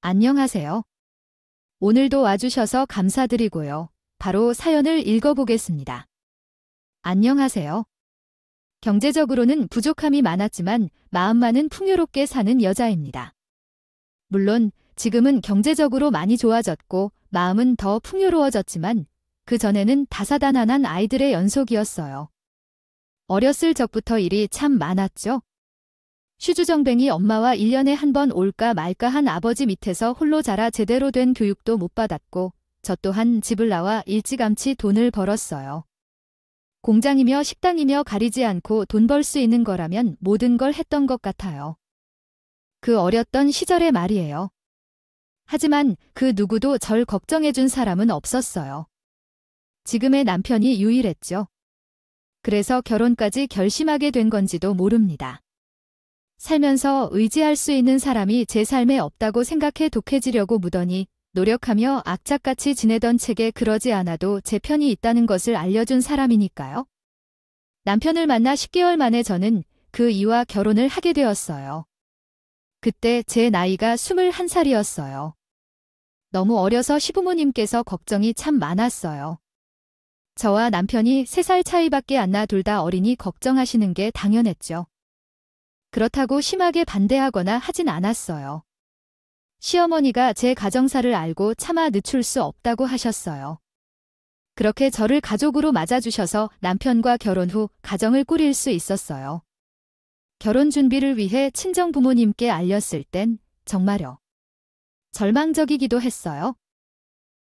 안녕하세요. 오늘도 와주셔서 감사드리고요. 바로 사연을 읽어보겠습니다. 안녕하세요. 경제적으로는 부족함이 많았지만 마음만은 풍요롭게 사는 여자입니다. 물론 지금은 경제적으로 많이 좋아졌고 마음은 더 풍요로워졌지만 그 전에는 다사다난한 아이들의 연속이었어요. 어렸을 적부터 일이 참 많았죠. 슈즈정뱅이 엄마와 1년에 한 번 올까 말까 한 아버지 밑에서 홀로 자라 제대로 된 교육도 못 받았고 저 또한 집을 나와 일찌감치 돈을 벌었어요. 공장이며 식당이며 가리지 않고 돈 벌 수 있는 거라면 모든 걸 했던 것 같아요. 그 어렸던 시절의 말이에요. 하지만 그 누구도 절 걱정해준 사람은 없었어요. 지금의 남편이 유일했죠. 그래서 결혼까지 결심하게 된 건지도 모릅니다. 살면서 의지할 수 있는 사람이 제 삶에 없다고 생각해 독해지려고 무던히 노력하며 악착같이 지내던 책에 그러지 않아도 제 편이 있다는 것을 알려준 사람이니까요. 남편을 만나 10개월 만에 저는 그 이와 결혼을 하게 되었어요. 그때 제 나이가 21살이었어요. 너무 어려서 시부모님께서 걱정이 참 많았어요. 저와 남편이 3살 차이밖에 안 나 둘 다 어리니 걱정하시는 게 당연했죠. 그렇다고 심하게 반대하거나 하진 않았어요. 시어머니가 제 가정사를 알고 차마 늦출 수 없다고 하셨어요. 그렇게 저를 가족으로 맞아주셔서 남편과 결혼 후 가정을 꾸릴 수 있었어요. 결혼 준비를 위해 친정 부모님께 알렸을 땐 정말요. 절망적이기도 했어요.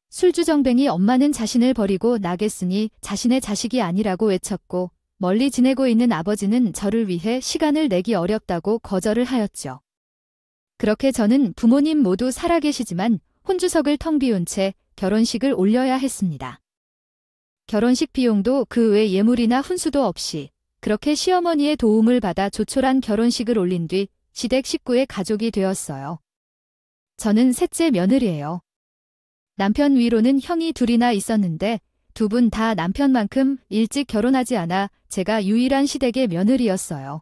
술주정뱅이 엄마는 자신을 버리고 나겠으니 자신의 자식이 아니라고 외쳤고 멀리 지내고 있는 아버지는 저를 위해 시간을 내기 어렵다고 거절을 하였죠. 그렇게 저는 부모님 모두 살아계시지만 혼주석을 텅 비운 채 결혼식을 올려야 했습니다. 결혼식 비용도 그 외 예물이나 훈수도 없이 그렇게 시어머니의 도움을 받아 조촐한 결혼식을 올린 뒤 시댁 식구의 가족이 되었어요. 저는 셋째 며느리예요. 남편 위로는 형이 둘이나 있었는데 두 분 다 남편만큼 일찍 결혼하지 않아 제가 유일한 시댁의 며느리였어요.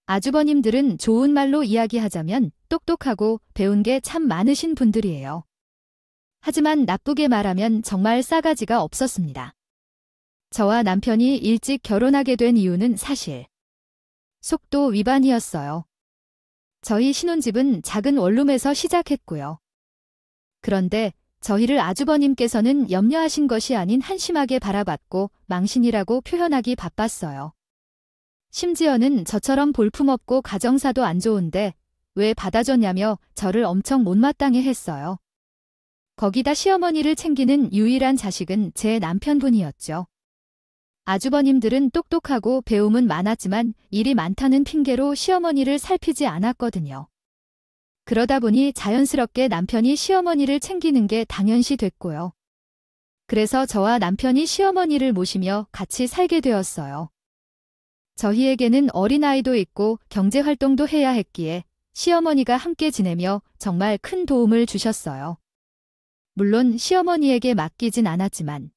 아주버님들은 좋은 말로 이야기하자면 똑똑하고 배운 게 참 많으신 분들이에요. 하지만 나쁘게 말하면 정말 싸가지가 없었습니다. 저와 남편이 일찍 결혼하게 된 이유는 사실 속도 위반이었어요. 저희 신혼집은 작은 원룸에서 시작했고요. 그런데 저희를 아주버님께서는 염려하신 것이 아닌 한심하게 바라봤고 망신이라고 표현하기 바빴어요. 심지어는 저처럼 볼품없고 가정사도 안 좋은데 왜 받아줬냐며 저를 엄청 못마땅해 했어요. 거기다 시어머니를 챙기는 유일한 자식은 제 남편분이었죠. 아주버님들은 똑똑하고 배움은 많았지만 일이 많다는 핑계로 시어머니를 살피지 않았거든요. 그러다 보니 자연스럽게 남편이 시어머니를 챙기는 게 당연시 됐고요. 그래서 저와 남편이 시어머니를 모시며 같이 살게 되었어요. 저희에게는 어린아이도 있고 경제활동도 해야 했기에 시어머니가 함께 지내며 정말 큰 도움을 주셨어요. 물론 시어머니에게 맡기진 않았지만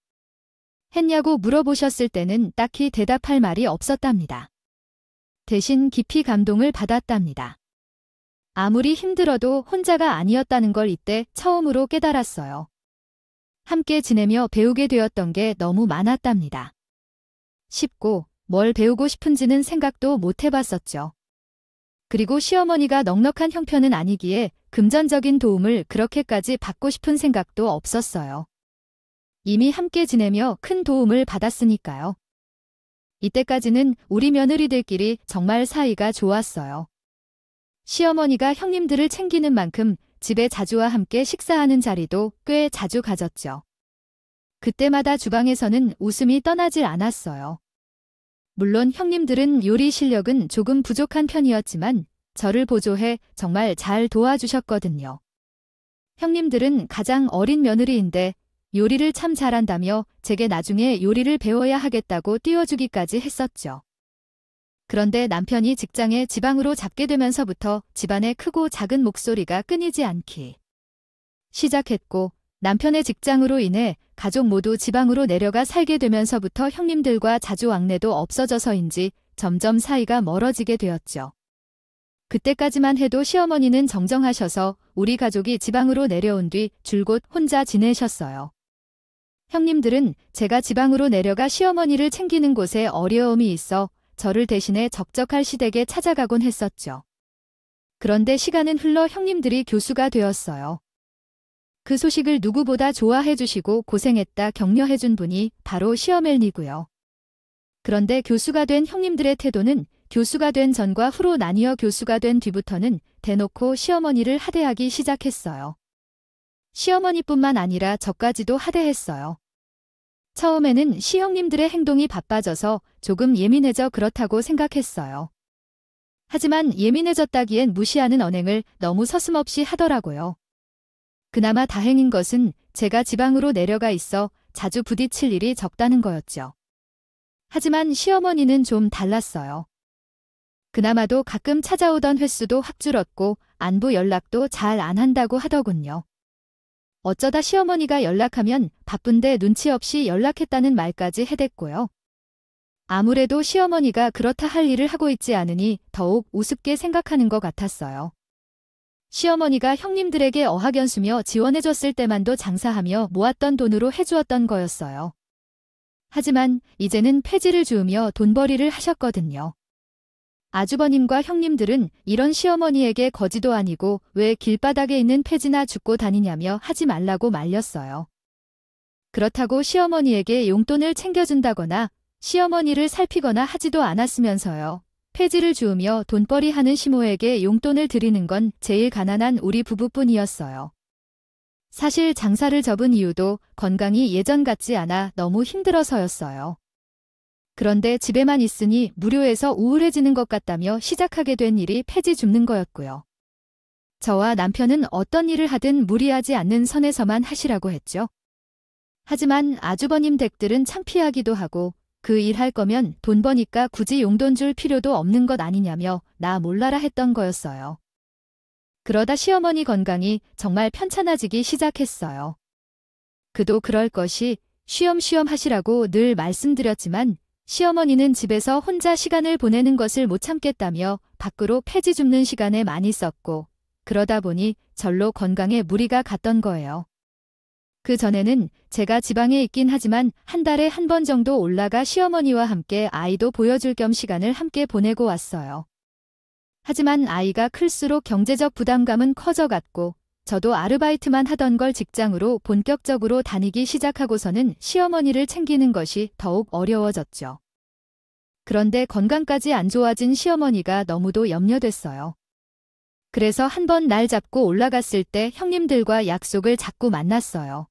했냐고 물어보셨을 때는 딱히 대답할 말이 없었답니다. 대신 깊이 감동을 받았답니다. 아무리 힘들어도 혼자가 아니었다는 걸 이때 처음으로 깨달았어요. 함께 지내며 배우게 되었던 게 너무 많았답니다. 쉽고 뭘 배우고 싶은지는 생각도 못 해봤었죠. 그리고 시어머니가 넉넉한 형편은 아니기에 금전적인 도움을 그렇게까지 받고 싶은 생각도 없었어요. 이미 함께 지내며 큰 도움을 받았으니까요. 이때까지는 우리 며느리들끼리 정말 사이가 좋았어요. 시어머니가 형님들을 챙기는 만큼 집에 자주와 함께 식사하는 자리도 꽤 자주 가졌죠. 그때마다 주방에서는 웃음이 떠나질 않았어요. 물론 형님들은 요리 실력은 조금 부족한 편이었지만 저를 보조해 정말 잘 도와주셨거든요. 형님들은 가장 어린 며느리인데 요리를 참 잘한다며 제게 나중에 요리를 배워야 하겠다고 띄워주기까지 했었죠. 그런데 남편이 직장에 지방으로 잡게 되면서부터 집안의 크고 작은 목소리가 끊이지 않기 시작했고 남편의 직장으로 인해 가족 모두 지방으로 내려가 살게 되면서부터 형님들과 자주 왕래도 없어져서인지 점점 사이가 멀어지게 되었죠. 그때까지만 해도 시어머니는 정정하셔서 우리 가족이 지방으로 내려온 뒤 줄곧 혼자 지내셨어요. 형님들은 제가 지방으로 내려가 시어머니를 챙기는 곳에 어려움이 있어 저를 대신해 적적할 시댁에 찾아가곤 했었죠. 그런데 시간은 흘러 형님들이 교수가 되었어요. 그 소식을 누구보다 좋아해 주시고 고생했다 격려해 준 분이 바로 시어머니고요. 그런데 교수가 된 형님들의 태도는 교수가 된 전과 후로 나뉘어 교수가 된 뒤부터는 대놓고 시어머니를 하대하기 시작했어요. 시어머니뿐만 아니라 저까지도 하대했어요. 처음에는 시형님들의 행동이 바빠져서 조금 예민해져 그렇다고 생각했어요. 하지만 예민해졌다기엔 무시하는 언행을 너무 서슴없이 하더라고요. 그나마 다행인 것은 제가 지방으로 내려가 있어 자주 부딪힐 일이 적다는 거였죠. 하지만 시어머니는 좀 달랐어요. 그나마도 가끔 찾아오던 횟수도 확 줄었고 안부 연락도 잘 안 한다고 하더군요. 어쩌다 시어머니가 연락하면 바쁜데 눈치 없이 연락했다는 말까지 해댔고요. 아무래도 시어머니가 그렇다 할 일을 하고 있지 않으니 더욱 우습게 생각하는 것 같았어요. 시어머니가 형님들에게 어학연수며 지원해줬을 때만도 장사하며 모았던 돈으로 해주었던 거였어요. 하지만 이제는 폐지를 주우며 돈벌이를 하셨거든요. 아주버님과 형님들은 이런 시어머니에게 거지도 아니고 왜 길바닥에 있는 폐지나 줍고 다니냐며 하지 말라고 말렸어요. 그렇다고 시어머니에게 용돈을 챙겨준다거나 시어머니를 살피거나 하지도 않았으면서요. 폐지를 주우며 돈벌이 하는 시모에게 용돈을 드리는 건 제일 가난한 우리 부부뿐이었어요. 사실 장사를 접은 이유도 건강이 예전 같지 않아 너무 힘들어서였어요. 그런데 집에만 있으니 무료해서 우울해지는 것 같다며 시작하게 된 일이 폐지 줍는 거였고요. 저와 남편은 어떤 일을 하든 무리하지 않는 선에서만 하시라고 했죠. 하지만 아주버님 댁들은 창피하기도 하고 그 일 할 거면 돈 버니까 굳이 용돈 줄 필요도 없는 것 아니냐며 나 몰라라 했던 거였어요. 그러다 시어머니 건강이 정말 편찮아지기 시작했어요. 그도 그럴 것이 쉬엄쉬엄 하시라고 늘 말씀드렸지만 시어머니는 집에서 혼자 시간을 보내는 것을 못 참겠다며 밖으로 폐지 줍는 시간에 많이 썼고 그러다 보니 절로 건강에 무리가 갔던 거예요. 그 전에는 제가 지방에 있긴 하지만 한 달에 한 번 정도 올라가 시어머니와 함께 아이도 보여줄 겸 시간을 함께 보내고 왔어요. 하지만 아이가 클수록 경제적 부담감은 커져갔고 저도 아르바이트만 하던 걸 직장으로 본격적으로 다니기 시작하고서는 시어머니를 챙기는 것이 더욱 어려워졌죠. 그런데 건강까지 안 좋아진 시어머니가 너무도 염려됐어요. 그래서 한 번 날 잡고 올라갔을 때 형님들과 약속을 잡고 만났어요.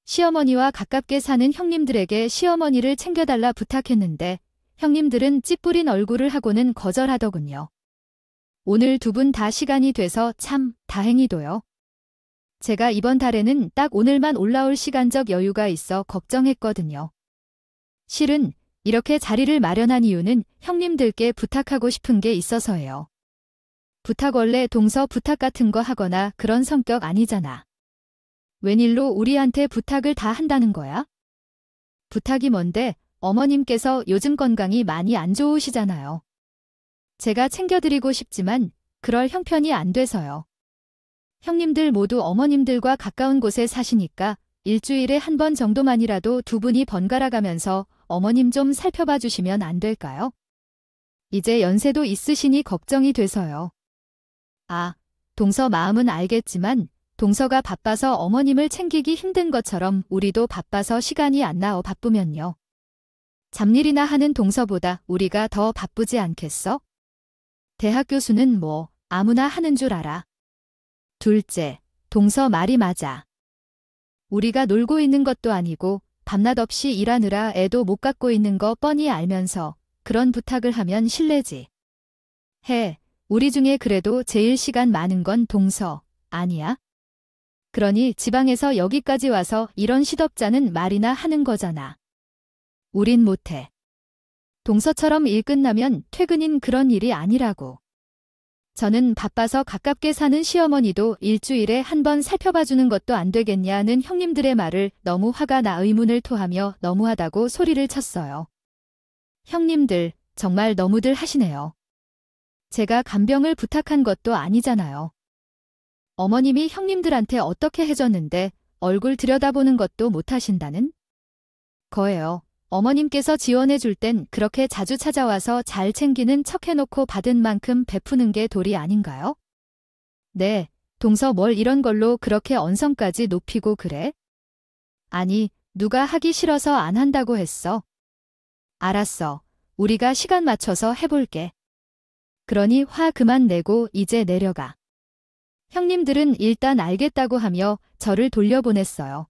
시어머니와 가깝게 사는 형님들에게 시어머니를 챙겨달라 부탁했는데 형님들은 찌뿌린 얼굴을 하고는 거절하더군요. 오늘 두 분 다 시간이 돼서 참 다행히도요. 제가 이번 달에는 딱 오늘만 올라올 시간적 여유가 있어 걱정했거든요. 실은 이렇게 자리를 마련한 이유는 형님들께 부탁하고 싶은 게 있어서예요. 부탁 원래 동서 부탁 같은 거 하거나 그런 성격 아니잖아. 웬일로 우리한테 부탁을 다 한다는 거야? 부탁이 뭔데 어머님께서 요즘 건강이 많이 안 좋으시잖아요. 제가 챙겨드리고 싶지만 그럴 형편이 안 돼서요. 형님들 모두 어머님들과 가까운 곳에 사시니까 일주일에 한 번 정도만이라도 두 분이 번갈아 가면서 어머님 좀 살펴봐 주시면 안 될까요? 이제 연세도 있으시니 걱정이 돼서요. 아, 동서 마음은 알겠지만 동서가 바빠서 어머님을 챙기기 힘든 것처럼 우리도 바빠서 시간이 안 나어 바쁘면요. 잡일이나 하는 동서보다 우리가 더 바쁘지 않겠어? 대학 교수는 뭐 아무나 하는 줄 알아. 둘째, 동서 말이 맞아. 우리가 놀고 있는 것도 아니고 밤낮 없이 일하느라 애도 못 갖고 있는 거 뻔히 알면서 그런 부탁을 하면 실례지. 우리 중에 그래도 제일 시간 많은 건 동서, 아니야? 그러니 지방에서 여기까지 와서 이런 시덥잖은 말이나 하는 거잖아. 우린 못해. 동서처럼 일 끝나면 퇴근인 그런 일이 아니라고. 저는 바빠서 가깝게 사는 시어머니도 일주일에 한 번 살펴봐주는 것도 안 되겠냐는 형님들의 말을 너무 화가 나 의문을 토하며 너무하다고 소리를 쳤어요. 형님들, 정말 너무들 하시네요. 제가 간병을 부탁한 것도 아니잖아요. 어머님이 형님들한테 어떻게 해줬는데 얼굴 들여다보는 것도 못하신다는 거예요. 어머님께서 지원해 줄 땐 그렇게 자주 찾아와서 잘 챙기는 척 해놓고 받은 만큼 베푸는 게 도리 아닌가요? 네, 동서 뭘 이런 걸로 그렇게 언성까지 높이고 그래? 아니, 누가 하기 싫어서 안 한다고 했어. 알았어. 우리가 시간 맞춰서 해볼게. 그러니 화 그만 내고 이제 내려가. 형님들은 일단 알겠다고 하며 저를 돌려보냈어요.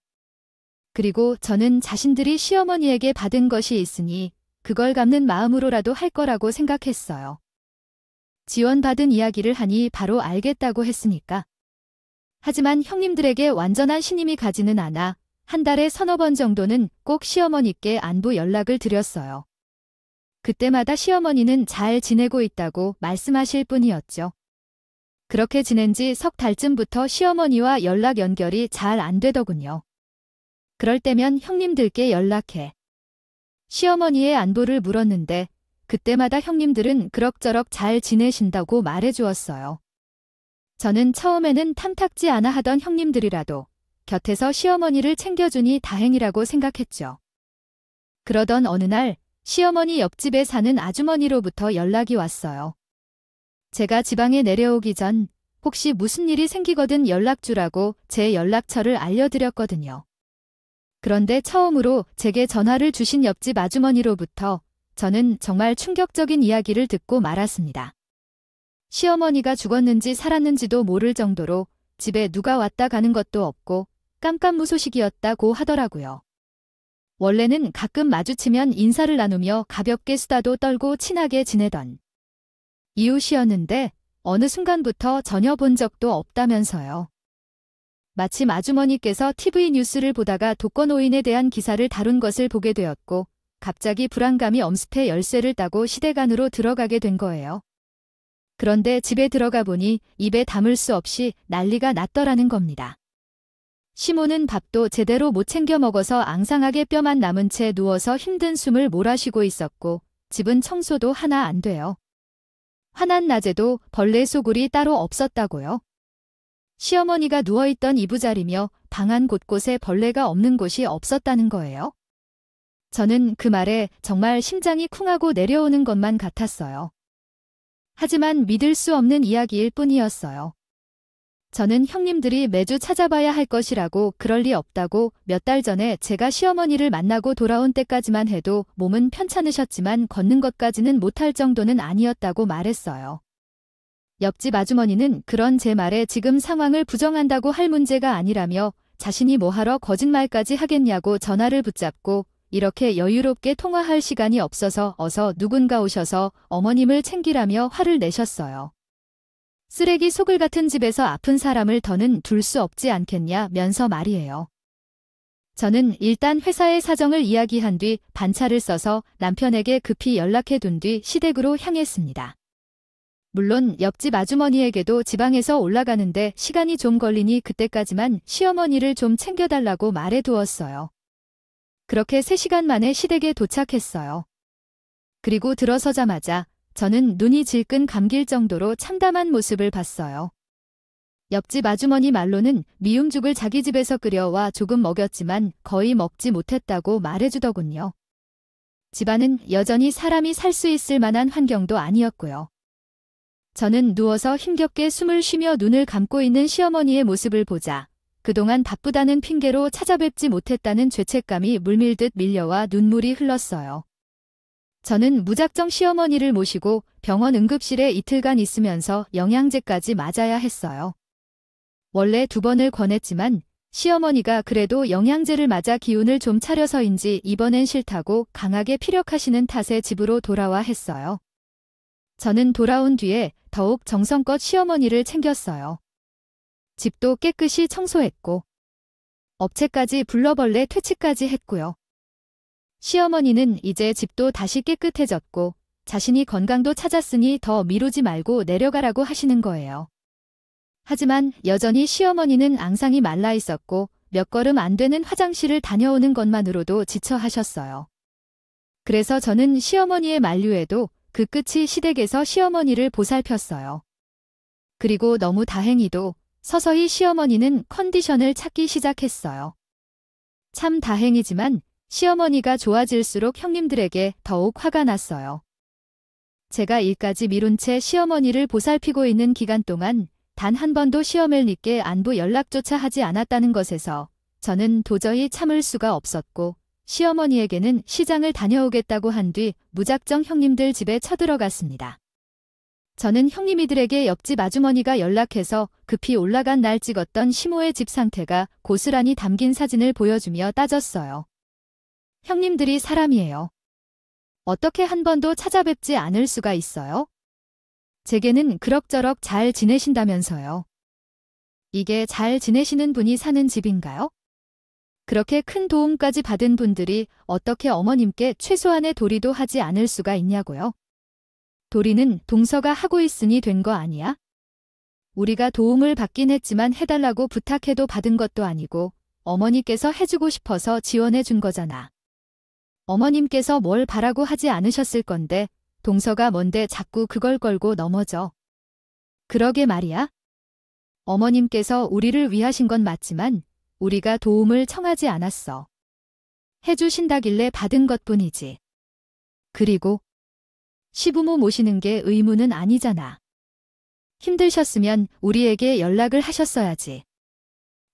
그리고 저는 자신들이 시어머니에게 받은 것이 있으니 그걸 갚는 마음으로라도 할 거라고 생각했어요. 지원받은 이야기를 하니 바로 알겠다고 했으니까. 하지만 형님들에게 완전한 신임이 가지는 않아 한 달에 서너 번 정도는 꼭 시어머니께 안부 연락을 드렸어요. 그때마다 시어머니는 잘 지내고 있다고 말씀하실 뿐이었죠. 그렇게 지낸 지 석 달쯤부터 시어머니와 연락 연결이 잘 안 되더군요. 그럴 때면 형님들께 연락해. 시어머니의 안부를 물었는데 그때마다 형님들은 그럭저럭 잘 지내신다고 말해주었어요. 저는 처음에는 탐탁지 않아 하던 형님들이라도 곁에서 시어머니를 챙겨주니 다행이라고 생각했죠. 그러던 어느 날 시어머니 옆집에 사는 아주머니로부터 연락이 왔어요. 제가 지방에 내려오기 전 혹시 무슨 일이 생기거든 연락주라고 제 연락처를 알려드렸거든요. 그런데 처음으로 제게 전화를 주신 옆집 아주머니로부터 저는 정말 충격적인 이야기를 듣고 말았습니다. 시어머니가 죽었는지 살았는지도 모를 정도로 집에 누가 왔다 가는 것도 없고 깜깜무소식이었다고 하더라고요. 원래는 가끔 마주치면 인사를 나누며 가볍게 수다도 떨고 친하게 지내던 이웃이었는데 어느 순간부터 전혀 본 적도 없다면서요. 마침 아주머니께서 TV 뉴스를 보다가 독거노인에 대한 기사를 다룬 것을 보게 되었고 갑자기 불안감이 엄습해 열쇠를 따고 시댁안으로 들어가게 된 거예요. 그런데 집에 들어가 보니 입에 담을 수 없이 난리가 났더라는 겁니다. 시모는 밥도 제대로 못 챙겨 먹어서 앙상하게 뼈만 남은 채 누워서 힘든 숨을 몰아쉬고 있었고 집은 청소도 하나 안 돼요. 환한 낮에도 벌레 소굴이 따로 없었다고요. 시어머니가 누워있던 이부자리며 방 안 곳곳에 벌레가 없는 곳이 없었다는 거예요. 저는 그 말에 정말 심장이 쿵하고 내려오는 것만 같았어요. 하지만 믿을 수 없는 이야기일 뿐이었어요. 저는 형님들이 매주 찾아봐야 할 것이라고 그럴 리 없다고 몇 달 전에 제가 시어머니를 만나고 돌아온 때까지만 해도 몸은 편찮으셨지만 걷는 것까지는 못할 정도는 아니었다고 말했어요. 옆집 아주머니는 그런 제 말에 지금 상황을 부정한다고 할 문제가 아니라며 자신이 뭐하러 거짓말까지 하겠냐고 전화를 붙잡고 이렇게 여유롭게 통화할 시간이 없어서 어서 누군가 오셔서 어머님을 챙기라며 화를 내셨어요. 쓰레기 소굴 같은 집에서 아픈 사람을 더는 둘 수 없지 않겠냐면서 말이에요. 저는 일단 회사의 사정을 이야기한 뒤 반차를 써서 남편에게 급히 연락해둔 뒤 시댁으로 향했습니다. 물론 옆집 아주머니에게도 지방에서 올라가는데 시간이 좀 걸리니 그때까지만 시어머니를 좀 챙겨달라고 말해두었어요. 그렇게 3시간 만에 시댁에 도착했어요. 그리고 들어서자마자 저는 눈이 질끈 감길 정도로 참담한 모습을 봤어요. 옆집 아주머니 말로는 미음죽을 자기 집에서 끓여와 조금 먹였지만 거의 먹지 못했다고 말해주더군요. 집안은 여전히 사람이 살 수 있을 만한 환경도 아니었고요. 저는 누워서 힘겹게 숨을 쉬며 눈을 감고 있는 시어머니의 모습을 보자 그동안 바쁘다는 핑계로 찾아뵙지 못했다는 죄책감이 물밀듯 밀려와 눈물이 흘렀어요. 저는 무작정 시어머니를 모시고 병원 응급실에 이틀간 있으면서 영양제까지 맞아야 했어요. 원래 2번을 권했지만 시어머니가 그래도 영양제를 맞아 기운을 좀 차려서인지 이번엔 싫다고 강하게 피력하시는 탓에 집으로 돌아와 했어요. 저는 돌아온 뒤에 더욱 정성껏 시어머니를 챙겼어요. 집도 깨끗이 청소했고 업체까지 불러 벌레 퇴치까지 했고요. 시어머니는 이제 집도 다시 깨끗해졌고 자신이 건강도 찾았으니 더 미루지 말고 내려가라고 하시는 거예요. 하지만 여전히 시어머니는 앙상이 말라 있었고 몇 걸음 안 되는 화장실을 다녀오는 것만으로도 지쳐 하셨어요. 그래서 저는 시어머니의 만류에도 그 끝이 시댁에서 시어머니를 보살폈어요. 그리고 너무 다행히도 서서히 시어머니는 컨디션을 찾기 시작했어요. 참 다행이지만 시어머니가 좋아질수록 형님들에게 더욱 화가 났어요. 제가 일까지 미룬 채 시어머니를 보살피고 있는 기간 동안 단 한 번도 시어머니께 안부 연락조차 하지 않았다는 것에서 저는 도저히 참을 수가 없었고 시어머니에게는 시장을 다녀오겠다고 한 뒤 무작정 형님들 집에 쳐들어갔습니다. 저는 형님이들에게 옆집 아주머니가 연락해서 급히 올라간 날 찍었던 시모의 집 상태가 고스란히 담긴 사진을 보여주며 따졌어요. 형님들이 사람이에요. 어떻게 한 번도 찾아뵙지 않을 수가 있어요? 제게는 그럭저럭 잘 지내신다면서요. 이게 잘 지내시는 분이 사는 집인가요? 그렇게 큰 도움까지 받은 분들이 어떻게 어머님께 최소한의 도리도 하지 않을 수가 있냐고요? 도리는 동서가 하고 있으니 된 거 아니야? 우리가 도움을 받긴 했지만 해달라고 부탁해도 받은 것도 아니고 어머니께서 해주고 싶어서 지원해 준 거잖아. 어머님께서 뭘 바라고 하지 않으셨을 건데 동서가 뭔데 자꾸 그걸 걸고 넘어져. 그러게 말이야. 어머님께서 우리를 위하신 건 맞지만 우리가 도움을 청하지 않았어. 해주신다길래 받은 것뿐이지. 그리고 시부모 모시는 게 의무는 아니잖아. 힘드셨으면 우리에게 연락을 하셨어야지.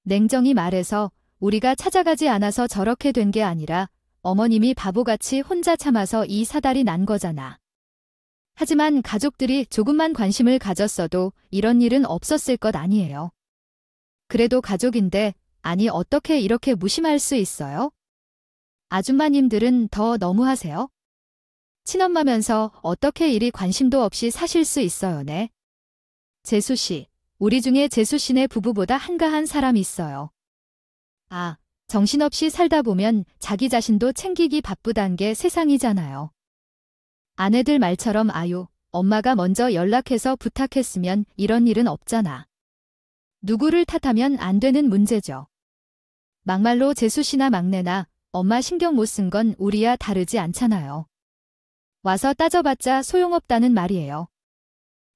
냉정히 말해서 우리가 찾아가지 않아서 저렇게 된 게 아니라 어머님이 바보같이 혼자 참아서 이 사달이 난 거잖아. 하지만 가족들이 조금만 관심을 가졌어도 이런 일은 없었을 것 아니에요. 그래도 가족인데 아니 어떻게 이렇게 무심할 수 있어요? 아줌마님들은 더 너무하세요. 친엄마면서 어떻게 이리 관심도 없이 사실 수 있어요, 네? 재수씨, 우리 중에 재수씨네 부부보다 한가한 사람이 있어요. 아, 정신없이 살다 보면 자기 자신도 챙기기 바쁘단 게 세상이잖아요. 아내들 말처럼 아유, 엄마가 먼저 연락해서 부탁했으면 이런 일은 없잖아. 누구를 탓하면 안 되는 문제죠. 막말로 재수씨나 막내나 엄마 신경 못 쓴 건 우리야 다르지 않잖아요. 와서 따져봤자 소용없다는 말이에요.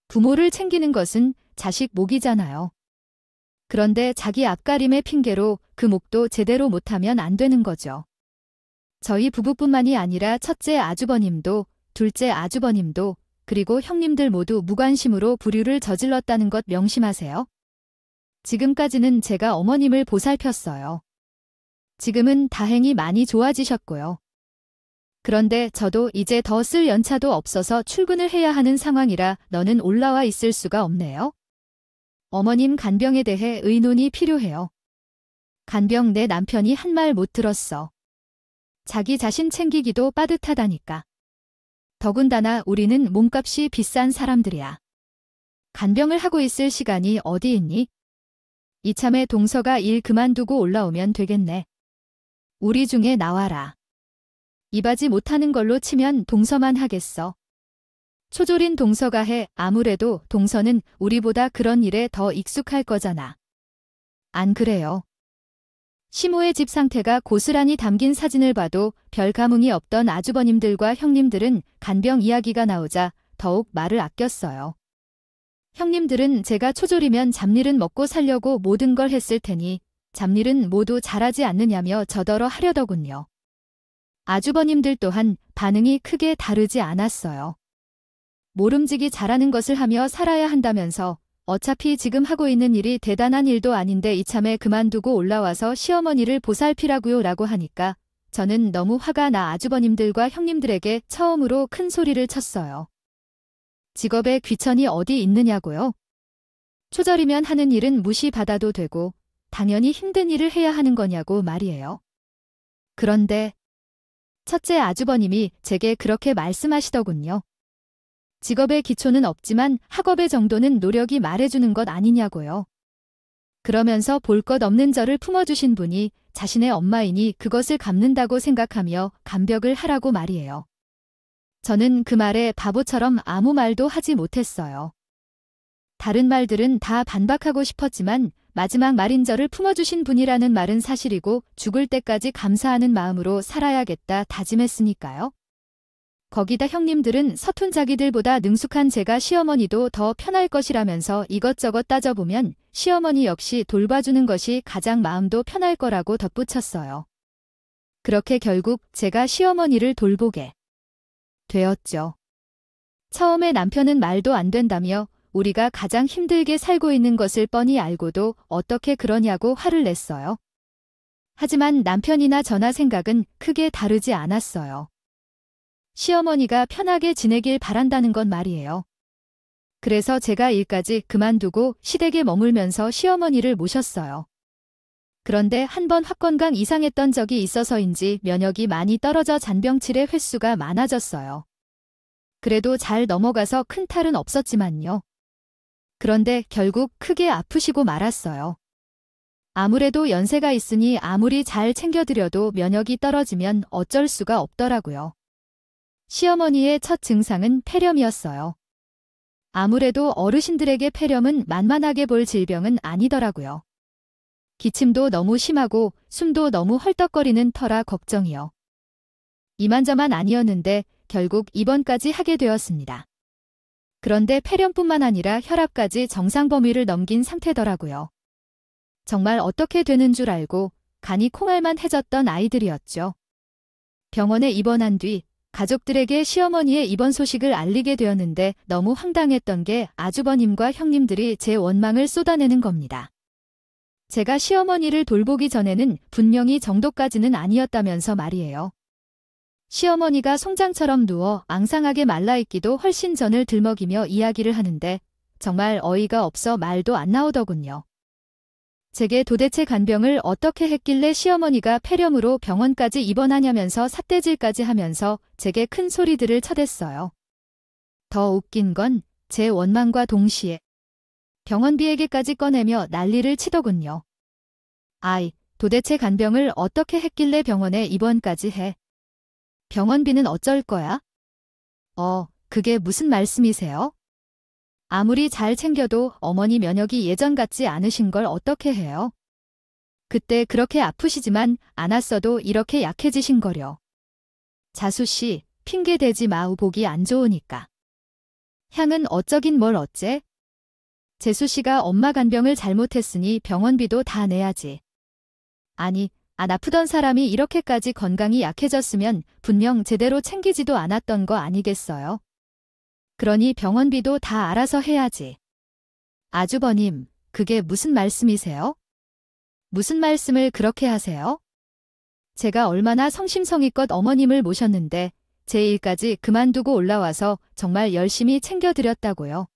부모를 챙기는 것은 자식 목이잖아요. 그런데 자기 앞가림의 핑계로 그 목도 제대로 못하면 안 되는 거죠. 저희 부부뿐만이 아니라 첫째 아주버님도 둘째 아주버님도 그리고 형님들 모두 무관심으로 불효를 저질렀다는 것 명심하세요. 지금까지는 제가 어머님을 보살폈어요. 지금은 다행히 많이 좋아지셨고요. 그런데 저도 이제 더 쓸 연차도 없어서 출근을 해야 하는 상황이라 너는 올라와 있을 수가 없네요. 어머님 간병에 대해 의논이 필요해요. 간병 내 남편이 한 말 못 들었어. 자기 자신 챙기기도 빠듯하다니까. 더군다나 우리는 몸값이 비싼 사람들이야. 간병을 하고 있을 시간이 어디 있니? 이참에 동서가 일 그만두고 올라오면 되겠네. 우리 중에 나와라. 이바지 못하는 걸로 치면 동서만 하겠어. 초졸인 동서가 해. 아무래도 동서는 우리보다 그런 일에 더 익숙할 거잖아. 안 그래요? 시모의 집 상태가 고스란히 담긴 사진을 봐도 별 감흥이 없던 아주버님들과 형님들은 간병 이야기가 나오자 더욱 말을 아꼈어요. 형님들은 제가 초졸이면 잡일은 먹고 살려고 모든 걸 했을 테니 잡일은 모두 잘하지 않느냐며 저더러 하려더군요. 아주버님들 또한 반응이 크게 다르지 않았어요. 모름지기 잘하는 것을 하며 살아야 한다면서 어차피 지금 하고 있는 일이 대단한 일도 아닌데 이참에 그만두고 올라와서 시어머니를 보살피라고요 라고 하니까 저는 너무 화가 나 아주버님들과 형님들에게 처음으로 큰 소리를 쳤어요. 직업에 귀천이 어디 있느냐고요? 초절이면 하는 일은 무시받아도 되고 당연히 힘든 일을 해야 하는 거냐고 말이에요. 그런데 첫째 아주버님이 제게 그렇게 말씀하시더군요. 직업의 기초는 없지만 학업의 정도는 노력이 말해주는 것 아니냐고요. 그러면서 볼 것 없는 저를 품어주신 분이 자신의 엄마이니 그것을 갚는다고 생각하며 간벽을 하라고 말이에요. 저는 그 말에 바보처럼 아무 말도 하지 못했어요. 다른 말들은 다 반박하고 싶었지만 마지막 말인 저를 품어주신 분이라는 말은 사실이고 죽을 때까지 감사하는 마음으로 살아야겠다 다짐했으니까요. 거기다 형님들은 서툰 자기들보다 능숙한 제가 시어머니도 더 편할 것이라면서 이것저것 따져보면 시어머니 역시 돌봐주는 것이 가장 마음도 편할 거라고 덧붙였어요. 그렇게 결국 제가 시어머니를 돌보게 되었죠. 처음에 남편은 말도 안 된다며 우리가 가장 힘들게 살고 있는 것을 뻔히 알고도 어떻게 그러냐고 화를 냈어요. 하지만 남편이나 저나 생각은 크게 다르지 않았어요. 시어머니가 편하게 지내길 바란다는 건 말이에요. 그래서 제가 일까지 그만두고 시댁에 머물면서 시어머니를 모셨어요. 그런데 한 번 확건강 이상했던 적이 있어서인지 면역이 많이 떨어져 잔병치레 횟수가 많아졌어요. 그래도 잘 넘어가서 큰 탈은 없었지만요. 그런데 결국 크게 아프시고 말았어요. 아무래도 연세가 있으니 아무리 잘 챙겨드려도 면역이 떨어지면 어쩔 수가 없더라고요. 시어머니의 첫 증상은 폐렴이었어요. 아무래도 어르신들에게 폐렴은 만만하게 볼 질병은 아니더라고요. 기침도 너무 심하고 숨도 너무 헐떡거리는 터라 걱정이요. 이만저만 아니었는데 결국 입원까지 하게 되었습니다. 그런데 폐렴뿐만 아니라 혈압까지 정상 범위를 넘긴 상태더라고요. 정말 어떻게 되는 줄 알고 간이 콩알만 해졌던 아이들이었죠. 병원에 입원한 뒤 가족들에게 시어머니의 입원 소식을 알리게 되었는데 너무 황당했던 게 아주버님과 형님들이 제 원망을 쏟아내는 겁니다. 제가 시어머니를 돌보기 전에는 분명히 정도까지는 아니었다면서 말이에요. 시어머니가 송장처럼 누워 앙상하게 말라있기도 훨씬 전을 들먹이며 이야기를 하는데 정말 어이가 없어 말도 안 나오더군요. 제게 도대체 간병을 어떻게 했길래 시어머니가 폐렴으로 병원까지 입원하냐면서 삿대질까지 하면서 제게 큰 소리들을 쳐댔어요. 더 웃긴 건 제 원망과 동시에 병원비 얘기까지 꺼내며 난리를 치더군요. 아이, 도대체 간병을 어떻게 했길래 병원에 입원까지 해? 병원비는 어쩔 거야? 그게 무슨 말씀이세요? 아무리 잘 챙겨도 어머니 면역이 예전 같지 않으신 걸 어떻게 해요? 그때 그렇게 아프시지만 않았어도 이렇게 약해지신 거려. 자수씨, 핑계 대지 마우 보기 안 좋으니까. 향은 어쩌긴 뭘 어째? 재수씨가 엄마 간병을 잘못했으니 병원비도 다 내야지. 아니, 안 아프던 사람이 이렇게까지 건강이 약해졌으면 분명 제대로 챙기지도 않았던 거 아니겠어요? 그러니 병원비도 다 알아서 해야지. 아주버님, 그게 무슨 말씀이세요? 무슨 말씀을 그렇게 하세요? 제가 얼마나 성심성의껏 어머님을 모셨는데 제 일까지 그만두고 올라와서 정말 열심히 챙겨드렸다고요.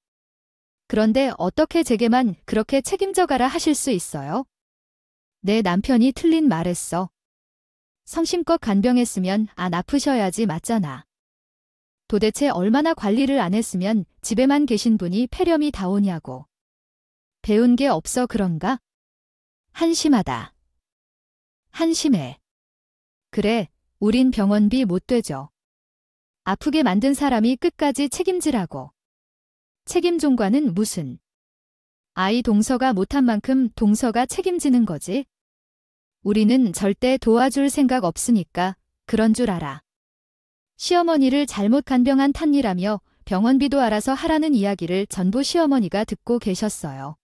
그런데 어떻게 제게만 그렇게 책임져 가라 하실 수 있어요? 내 남편이 틀린 말했어. 성심껏 간병했으면 안 아프셔야지 맞잖아. 도대체 얼마나 관리를 안 했으면 집에만 계신 분이 폐렴이 다 오냐고. 배운 게 없어 그런가? 한심하다. 한심해. 그래, 우린 병원비 못 되죠. 아프게 만든 사람이 끝까지 책임지라고. 책임 종과는 무슨. 아이 동서가 못한 만큼 동서가 책임지는 거지. 우리는 절대 도와줄 생각 없으니까 그런 줄 알아. 시어머니를 잘못 간병한 탓이라며 병원비도 알아서 하라는 이야기를 전부 시어머니가 듣고 계셨어요.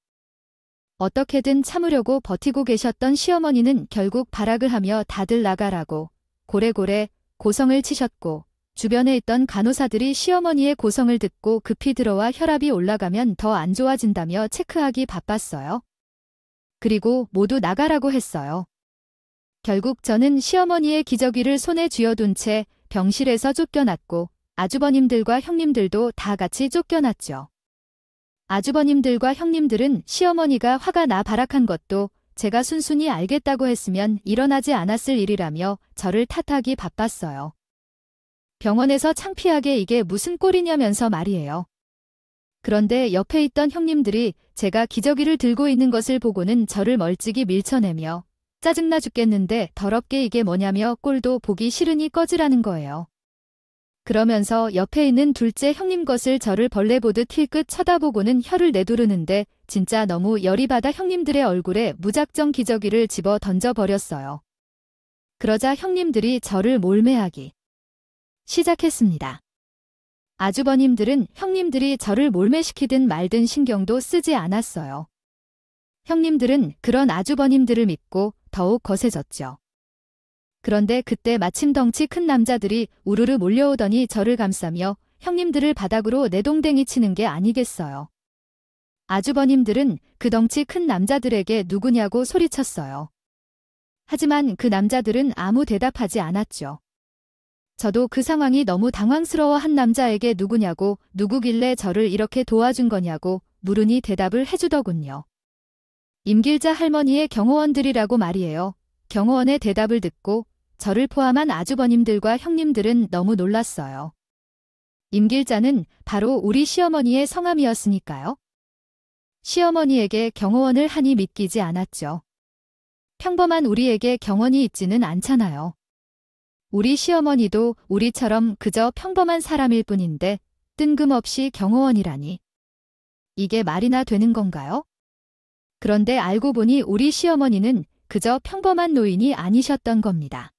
어떻게든 참으려고 버티고 계셨던 시어머니는 결국 발악을 하며 다들 나가라고 고래고래 고성을 치셨고 주변에 있던 간호사들이 시어머니의 고성을 듣고 급히 들어와 혈압이 올라가면 더 안 좋아진다며 체크하기 바빴어요. 그리고 모두 나가라고 했어요. 결국 저는 시어머니의 기저귀를 손에 쥐어둔 채 병실에서 쫓겨났고 아주버님들과 형님들도 다 같이 쫓겨났죠. 아주버님들과 형님들은 시어머니가 화가 나 발악한 것도 제가 순순히 알겠다고 했으면 일어나지 않았을 일이라며 저를 탓하기 바빴어요. 병원에서 창피하게 이게 무슨 꼴이냐면서 말이에요. 그런데 옆에 있던 형님들이 제가 기저귀를 들고 있는 것을 보고는 저를 멀찍이 밀쳐내며 짜증나 죽겠는데 더럽게 이게 뭐냐며 꼴도 보기 싫으니 꺼지라는 거예요. 그러면서 옆에 있는 둘째 형님 것을 저를 벌레 보듯 힐끗 쳐다보고는 혀를 내두르는데 진짜 너무 열이 받아 형님들의 얼굴에 무작정 기저귀를 집어 던져버렸어요. 그러자 형님들이 저를 몰매하기 시작했습니다. 아주버님들은 형님들이 저를 몰매시키든 말든 신경도 쓰지 않았어요. 형님들은 그런 아주버님들을 믿고 더욱 거세졌죠. 그런데 그때 마침 덩치 큰 남자들이 우르르 몰려오더니 저를 감싸며 형님들을 바닥으로 내동댕이 치는 게 아니겠어요. 아주버님들은 그 덩치 큰 남자들에게 누구냐고 소리쳤어요. 하지만 그 남자들은 아무 대답하지 않았죠. 저도 그 상황이 너무 당황스러워 한 남자에게 누구냐고, 누구길래 저를 이렇게 도와준 거냐고 물으니 대답을 해주더군요. 임길자 할머니의 경호원들이라고 말이에요. 경호원의 대답을 듣고 저를 포함한 아주버님들과 형님들은 너무 놀랐어요. 임길자는 바로 우리 시어머니의 성함이었으니까요. 시어머니에게 경호원을 하니 믿기지 않았죠. 평범한 우리에게 경원이 있지는 않잖아요. 우리 시어머니도 우리처럼 그저 평범한 사람일 뿐인데 뜬금없이 경호원이라니. 이게 말이나 되는 건가요? 그런데 알고 보니 우리 시어머니는 그저 평범한 노인이 아니셨던 겁니다.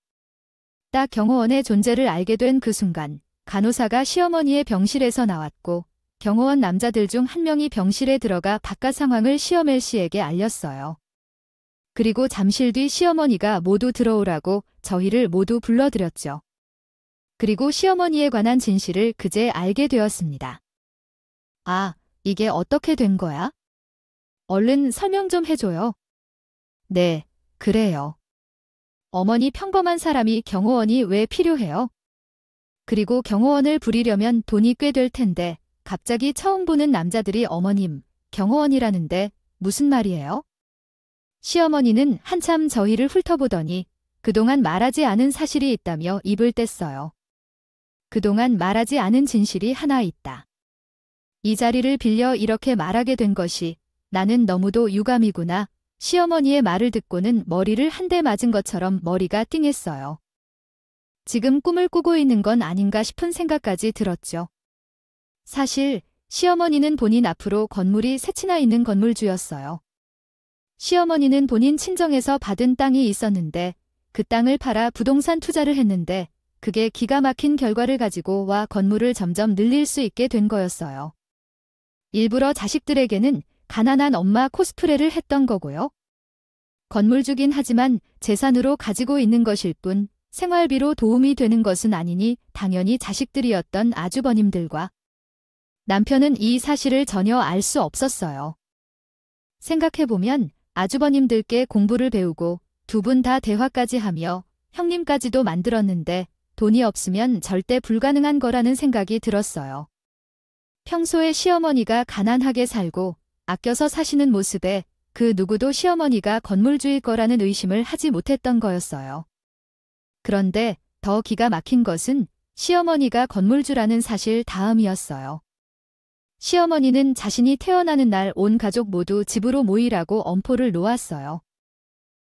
딱 경호원의 존재를 알게 된 그 순간 간호사가 시어머니의 병실에서 나왔고 경호원 남자들 중 한 명이 병실에 들어가 바깥 상황을 시어멜 씨에게 알렸어요. 그리고 잠실 뒤 시어머니가 모두 들어오라고 저희를 모두 불러들였죠. 그리고 시어머니에 관한 진실을 그제 알게 되었습니다. 아, 이게 어떻게 된 거야? 얼른 설명 좀 해줘요. 네, 그래요. 어머니 평범한 사람이 경호원이 왜 필요해요? 그리고 경호원을 부리려면 돈이 꽤 될 텐데 갑자기 처음 보는 남자들이 어머님, 경호원이라는데 무슨 말이에요? 시어머니는 한참 저희를 훑어보더니 그동안 말하지 않은 사실이 있다며 입을 뗐어요. 그동안 말하지 않은 진실이 하나 있다. 이 자리를 빌려 이렇게 말하게 된 것이 나는 너무도 유감이구나. 시어머니의 말을 듣고는 머리를 한 대 맞은 것처럼 머리가 띵했어요. 지금 꿈을 꾸고 있는 건 아닌가 싶은 생각까지 들었죠. 사실 시어머니는 본인 앞으로 건물이 세 채나 있는 건물주였어요. 시어머니는 본인 친정에서 받은 땅이 있었는데 그 땅을 팔아 부동산 투자를 했는데 그게 기가 막힌 결과를 가지고 와 건물을 점점 늘릴 수 있게 된 거였어요. 일부러 자식들에게는 가난한 엄마 코스프레를 했던 거고요. 건물주긴 하지만 재산으로 가지고 있는 것일 뿐 생활비로 도움이 되는 것은 아니니 당연히 자식들이었던 아주버님들과 남편은 이 사실을 전혀 알 수 없었어요. 생각해보면 아주버님들께 공부를 배우고 두 분 다 대화까지 하며 형님까지도 만들었는데 돈이 없으면 절대 불가능한 거라는 생각이 들었어요. 평소에 시어머니가 가난하게 살고 아껴서 사시는 모습에 그 누구도 시어머니가 건물주일 거라는 의심을 하지 못했던 거였어요. 그런데 더 기가 막힌 것은 시어머니가 건물주라는 사실 다음이었어요. 시어머니는 자신이 태어나는 날 온 가족 모두 집으로 모이라고 엄포를 놓았어요.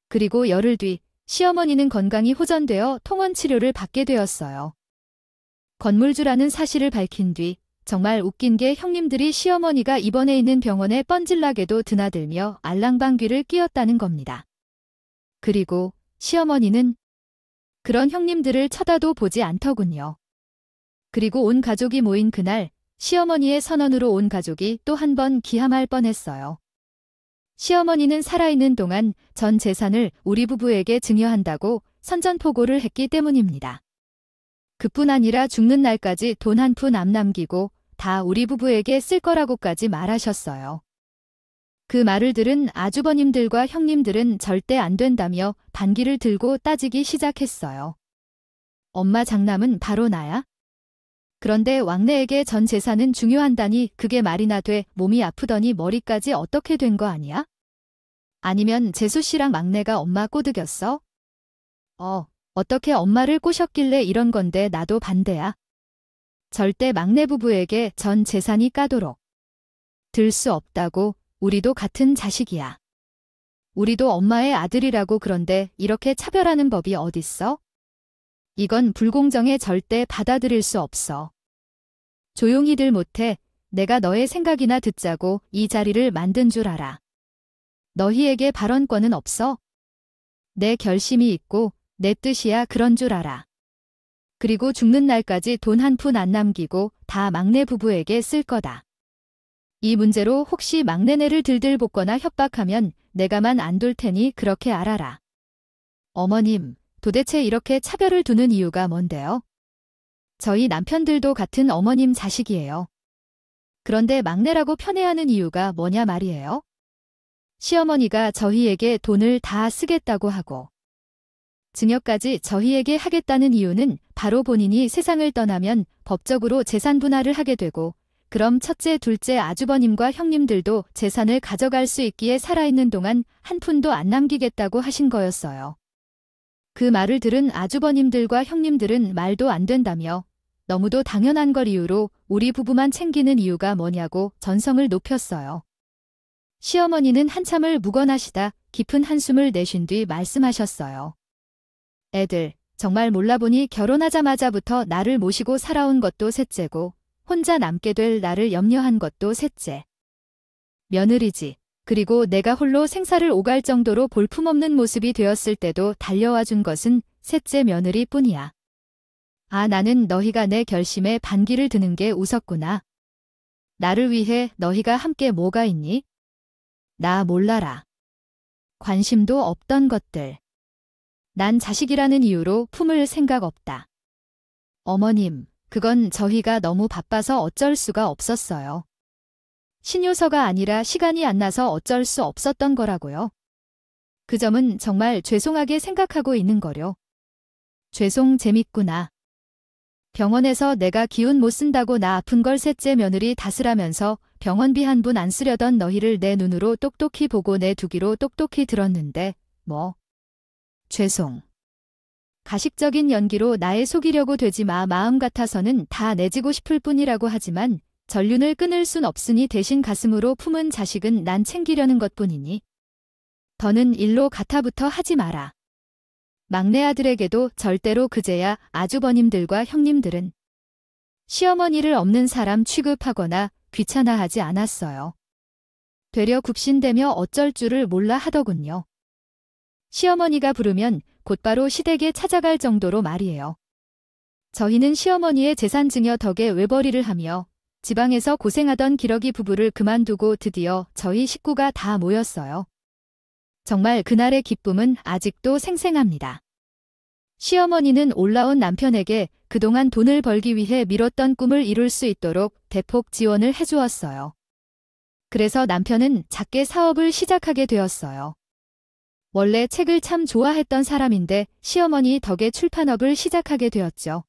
그리고 열흘 뒤 시어머니는 건강이 호전되어 통원 치료를 받게 되었어요. 건물주라는 사실을 밝힌 뒤 정말 웃긴 게 형님들이 시어머니가 입원해 있는 병원에 뻔질나게도 드나들며 알랑방귀를 뀌었다는 겁니다. 그리고 시어머니는 그런 형님들을 쳐다도 보지 않더군요. 그리고 온 가족이 모인 그날 시어머니의 선언으로 온 가족이 또 한 번 기함할 뻔했어요. 시어머니는 살아있는 동안 전 재산을 우리 부부에게 증여한다고 선전포고를 했기 때문입니다. 그뿐 아니라 죽는 날까지 돈 한 푼 안 남기고 다 우리 부부에게 쓸 거라고까지 말하셨어요. 그 말을 들은 아주버님들과 형님들은 절대 안 된다며 반기를 들고 따지기 시작했어요. 엄마 장남은 바로 나야? 그런데 왕래에게 전 재산은 중요한다니 그게 말이나 돼. 몸이 아프더니 머리까지 어떻게 된 거 아니야? 아니면 재수 씨랑 막내가 엄마 꼬드겼어? 어떻게 엄마를 꼬셨길래 이런 건데 나도 반대야. 절대 막내 부부에게 전 재산이 까도록 들 수 없다고. 우리도 같은 자식이야. 우리도 엄마의 아들이라고. 그런데 이렇게 차별하는 법이 어딨어? 이건 불공정해. 절대 받아들일 수 없어. 조용히들 못해. 내가 너의 생각이나 듣자고 이 자리를 만든 줄 알아. 너희에게 발언권은 없어. 내 결심이 있고 내 뜻이야. 그런 줄 알아. 그리고 죽는 날까지 돈 한 푼 안 남기고 다 막내 부부에게 쓸 거다. 이 문제로 혹시 막내네를 들들 볶거나 협박하면 내가만 안 둘 테니 그렇게 알아라. 어머님, 도대체 이렇게 차별을 두는 이유가 뭔데요? 저희 남편들도 같은 어머님 자식이에요. 그런데 막내라고 편애하는 이유가 뭐냐 말이에요? 시어머니가 저희에게 돈을 다 쓰겠다고 하고 증여까지 저희에게 하겠다는 이유는 바로 본인이 세상을 떠나면 법적으로 재산 분할을 하게 되고 그럼 첫째, 둘째 아주버님과 형님들도 재산을 가져갈 수 있기에 살아있는 동안 한 푼도 안 남기겠다고 하신 거였어요. 그 말을 들은 아주버님들과 형님들은 말도 안 된다며 너무도 당연한 걸 이유로 우리 부부만 챙기는 이유가 뭐냐고 전성을 높였어요. 시어머니는 한참을 묵언하시다 깊은 한숨을 내쉰 뒤 말씀하셨어요. 애들, 정말 몰라보니 결혼하자마자부터 나를 모시고 살아온 것도 셋째고 혼자 남게 될 나를 염려한 것도 셋째. 며느리지. 그리고 내가 홀로 생사를 오갈 정도로 볼품없는 모습이 되었을 때도 달려와 준 것은 셋째 며느리뿐이야. 아, 나는 너희가 내 결심에 반기를 드는 게 웃었구나. 나를 위해 너희가 함께 뭐가 있니? 나 몰라라. 관심도 없던 것들. 난 자식이라는 이유로 품을 생각 없다. 어머님, 그건 저희가 너무 바빠서 어쩔 수가 없었어요. 신효서가 아니라 시간이 안 나서 어쩔 수 없었던 거라고요. 그 점은 정말 죄송하게 생각하고 있는 거려. 죄송 재밌구나. 병원에서 내가 기운 못 쓴다고 나 아픈 걸 셋째 며느리 다스라면서 병원비 한 푼 안 쓰려던 너희를 내 눈으로 똑똑히 보고 내 두기로 똑똑히 들었는데 뭐. 죄송. 가식적인 연기로 나의 속이려고 되지 마. 마음 같아서는 다 내지고 싶을 뿐이라고 하지만 전륜을 끊을 순 없으니 대신 가슴으로 품은 자식은 난 챙기려는 것뿐이니. 더는 일로 가타부터 하지 마라. 막내 아들에게도 절대로 그제야 아주버님들과 형님들은 시어머니를 없는 사람 취급하거나 귀찮아하지 않았어요. 되려 굽신대며 어쩔 줄을 몰라 하더군요. 시어머니가 부르면 곧바로 시댁에 찾아갈 정도로 말이에요. 저희는 시어머니의 재산 증여 덕에 외벌이를 하며 지방에서 고생하던 기러기 부부를 그만두고 드디어 저희 식구가 다 모였어요. 정말 그날의 기쁨은 아직도 생생합니다. 시어머니는 올라온 남편에게 그동안 돈을 벌기 위해 미뤘던 꿈을 이룰 수 있도록 대폭 지원을 해주었어요. 그래서 남편은 작게 사업을 시작하게 되었어요. 원래 책을 참 좋아했던 사람인데 시어머니 덕에 출판업을 시작하게 되었죠.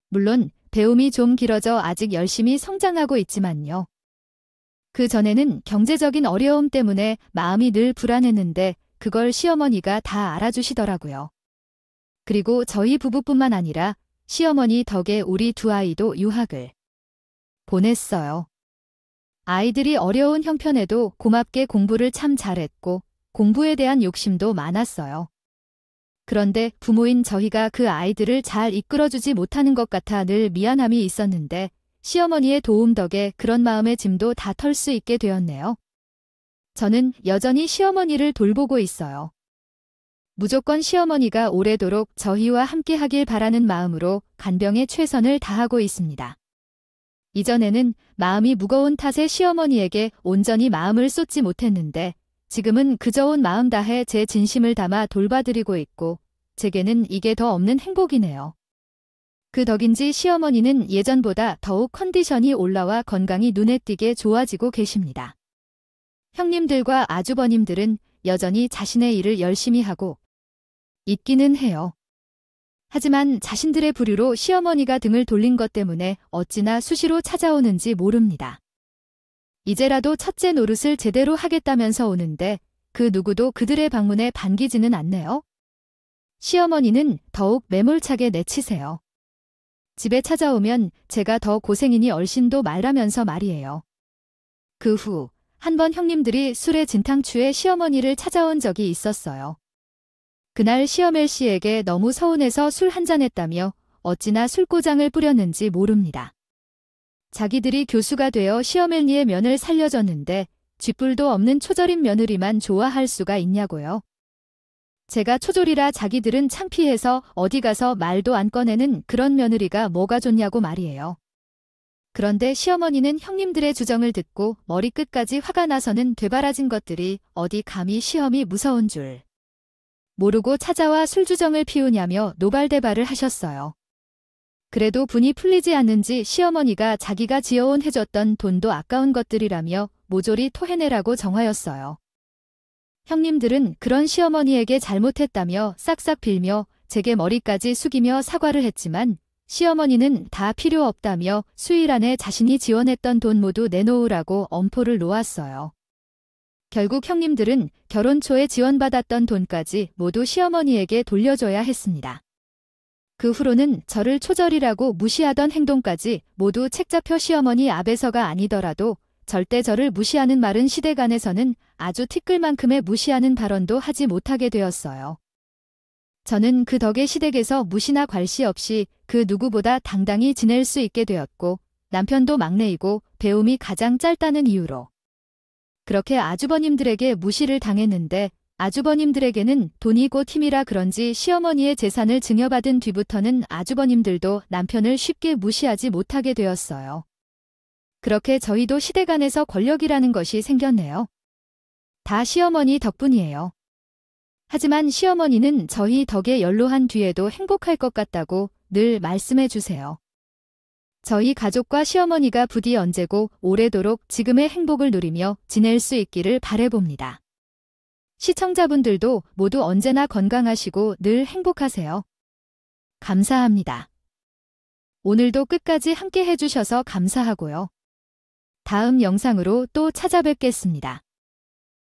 물론 배움이 좀 길어져 아직 열심히 성장하고 있지만요. 그 전에는 경제적인 어려움 때문에 마음이 늘 불안했는데 그걸 시어머니가 다 알아주시더라고요. 그리고 저희 부부뿐만 아니라 시어머니 덕에 우리 두 아이도 유학을 보냈어요. 아이들이 어려운 형편에도 고맙게 공부를 참 잘했고 공부에 대한 욕심도 많았어요. 그런데 부모인 저희가 그 아이들을 잘 이끌어주지 못하는 것 같아 늘 미안함이 있었는데 시어머니의 도움 덕에 그런 마음의 짐도 다 털 수 있게 되었네요. 저는 여전히 시어머니를 돌보고 있어요. 무조건 시어머니가 오래도록 저희와 함께하길 바라는 마음으로 간병에 최선을 다하고 있습니다. 이전에는 마음이 무거운 탓에 시어머니에게 온전히 마음을 쏟지 못했는데 지금은 그저 온 마음 다해 제 진심을 담아 돌봐드리고 있고 제게는 이게 더 없는 행복이네요. 그 덕인지 시어머니는 예전보다 더욱 컨디션이 올라와 건강이 눈에 띄게 좋아지고 계십니다. 형님들과 아주버님들은 여전히 자신의 일을 열심히 하고 있기는 해요. 하지만 자신들의 부류로 시어머니가 등을 돌린 것 때문에 어찌나 수시로 찾아오는지 모릅니다. 이제라도 첫째 노릇을 제대로 하겠다면서 오는데 그 누구도 그들의 방문에 반기지는 않네요. 시어머니는 더욱 매몰차게 내치세요. 집에 찾아오면 제가 더 고생이니 얼씬도 말라면서 말이에요. 그 후 한 번 형님들이 술에 진탕 취해 시어머니를 찾아온 적이 있었어요. 그날 시어멜 씨에게 너무 서운해서 술 한잔 했다며 어찌나 술고장을 뿌렸는지 모릅니다. 자기들이 교수가 되어 시어멜니의 면을 살려줬는데 쥐뿔도 없는 초절임 며느리만 좋아할 수가 있냐고요. 제가 초졸이라 자기들은 창피해서 어디 가서 말도 안 꺼내는 그런 며느리가 뭐가 좋냐고 말이에요. 그런데 시어머니는 형님들의 주정을 듣고 머리끝까지 화가 나서는 되바라진 것들이 어디 감히 시험이 무서운 줄 모르고 찾아와 술주정을 피우냐며 노발대발을 하셨어요. 그래도 분이 풀리지 않는지 시어머니가 자기가 지어온 해줬던 돈도 아까운 것들이라며 모조리 토해내라고 정하였어요. 형님들은 그런 시어머니에게 잘못했다며 싹싹 빌며 제게 머리까지 숙이며 사과를 했지만 시어머니는 다 필요 없다며 수일 안에 자신이 지원했던 돈 모두 내놓으라고 엄포를 놓았어요. 결국 형님들은 결혼 초에 지원받았던 돈까지 모두 시어머니에게 돌려줘야 했습니다. 그 후로는 저를 초절이라고 무시하던 행동까지 모두 책잡혀 시어머니 앞에서가 아니더라도 절대 저를 무시하는 말은 시댁안에서는 아주 티끌만큼의 무시하는 발언도 하지 못하게 되었어요. 저는 그 덕에 시댁에서 무시나 괄시 없이 그 누구보다 당당히 지낼 수 있게 되었고 남편도 막내이고 배움이 가장 짧다는 이유로 그렇게 아주버님들에게 무시를 당했는데 아주버님들에게는 돈이 곧 힘이라 그런지 시어머니의 재산을 증여받은 뒤부터는 아주버님들도 남편을 쉽게 무시하지 못하게 되었어요. 그렇게 저희도 시댁 안에서 권력이라는 것이 생겼네요. 다 시어머니 덕분이에요. 하지만 시어머니는 저희 덕에 연로한 뒤에도 행복할 것 같다고 늘 말씀해 주세요. 저희 가족과 시어머니가 부디 언제고 오래도록 지금의 행복을 누리며 지낼 수 있기를 바라봅니다. 시청자분들도 모두 언제나 건강하시고 늘 행복하세요. 감사합니다. 오늘도 끝까지 함께 해주셔서 감사하고요. 다음 영상으로 또 찾아뵙겠습니다.